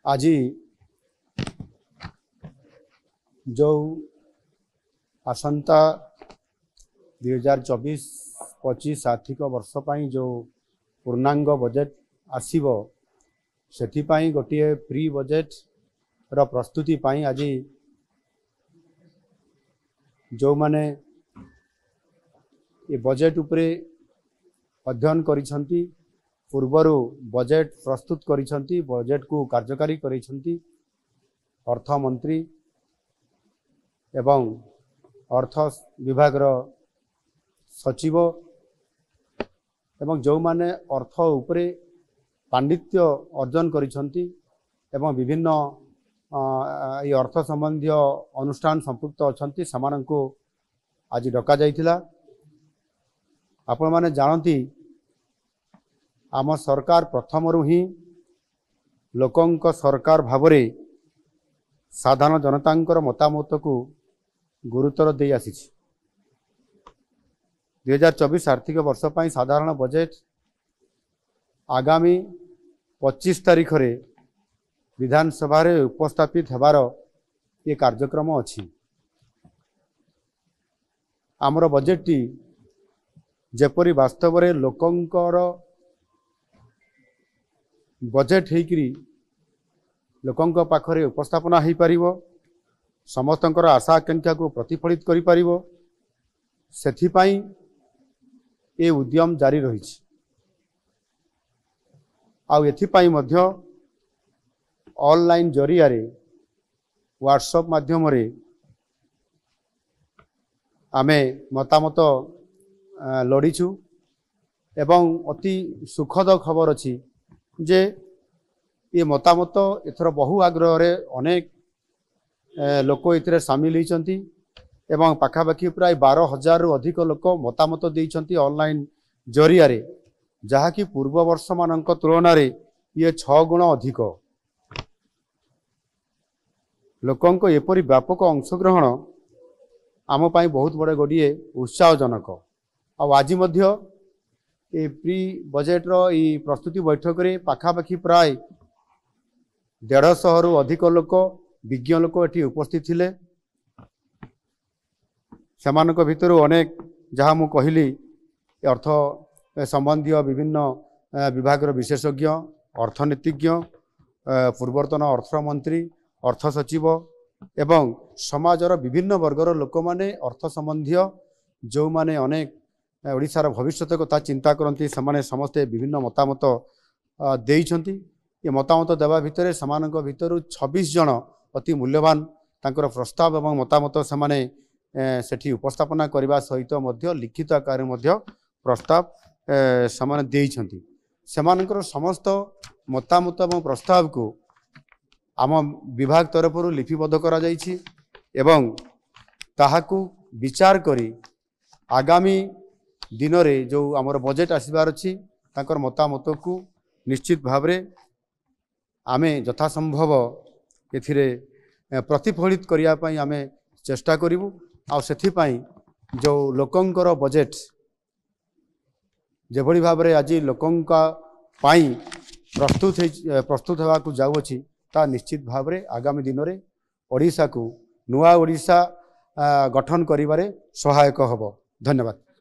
आज जो आसंता 2024-25 आर्थिक वर्ष पर जो पूर्णांग बजेट आसीबो सेथिपाई गोटे प्री बजेट रो प्रस्तुति पाई आज जो माने ये बजेट उपरे अध्ययन करिसंती पूर्वरु बजेट प्रस्तुत करिसंती बजेट को कार्यकारी करिसंती अर्थ मंत्री एवं अर्थ विभाग रो सचिव एवं जो माने अर्थ उपरे पांडित्य अर्जन करिसंती एवं विभिन्न ये अर्थ संबंधी अनुष्ठान संपुक्त अछंती समानंको आज डका जाइथिला। आपण माने जानती आम सरकार प्रथमरु ही लोकंक सरकार भावरे साधारण जनतांकर मतामत को गुरुतर दे आसी 2024 आर्थिक वर्ष पर साधारण बजेट आगामी 25 तारीख रे विधानसभा रे उपस्थापित हेबार ये कार्यक्रम अछि। आमर बजेट टी जेपरी वास्तव रे लोकंकर बजेट हेकरी लोकंक पाखरे उपस्थापना हो पारिबो समस्तंकर आशा आकांक्षा को प्रतिफलित करि पारिबो सेथिपाई ए उद्यम जारी रहिछि। आउ एथिपाई मध्य ऑनलाइन जरिया रे व्हाट्सएप माध्यम रे आमे मतामत लड़ीछु एवं अति सुखद खबर अछि जे ये मतामत एथर बहु आग्रह रे अनेक लोक इतरे सामिल होइचंती एवं पाखापाखि प्राय 12,000 रु अधिक लोक मतामत देइचंती ऑनलाइन जरिया रे जहा कि पूर्व वर्ष मानक तुलना रे ये 6 गुण अधिक लोकंक एपरी व्यापक अंशग्रहण आम पाई बहुत बड़े गोटे उत्साहजनक। आज मध्य ए प्री बजेट रो ई प्रस्तुति बैठक रे पाखापाखि प्राय 150 रु अधिक लोक विज्ञ लोक एटी उपस्थित थिले। सेमानक भितर अनेक जहाँ मु कहली अर्थ संबंधी विभिन्न विभाग विशेषज्ञ अर्थनीतिज्ञ पूर्वतन अर्थमंत्री अर्थ सचिव एवं समाजर विभिन्न वर्गर लोक माने अर्थ संबंधी जो माने अनेक ओडिशार भविष्यत कथा चिंता करती से समस्ते विभिन्न मतामत देइछंती। ये मतामत देवा भितर समानक भितर 26 जन अति मूल्यवान तांकर प्रस्ताव एवं मतामत से सेठी उपस्थापना करने सहित मध्य लिखित आकार मध्य प्रस्ताव समान देइछंती। सेमानकर समस्त मतामत एवं प्रस्ताव को आम विभाग तरफ लिपिबद्ध करा जाइछि एवं ताहाकु विचार करी आगामी दिन रे जो आमर बजेट आसबार अछि तांकर मतामत को निश्चित भावरे आमे यथासंभव एथिरे प्रतिफलित करिया पई आमे चेष्टा करिवु। आ सेथि पई जो लोकंकर बजेट जेभली भावरे आज लोकंका पाई प्रस्तुत हेबा को जाउ अछि ता निश्चित भावरे आगामी दिन रे ओडिशा को नुआ ओडिशा गठन करिबारे सहायक हबो। धन्यवाद।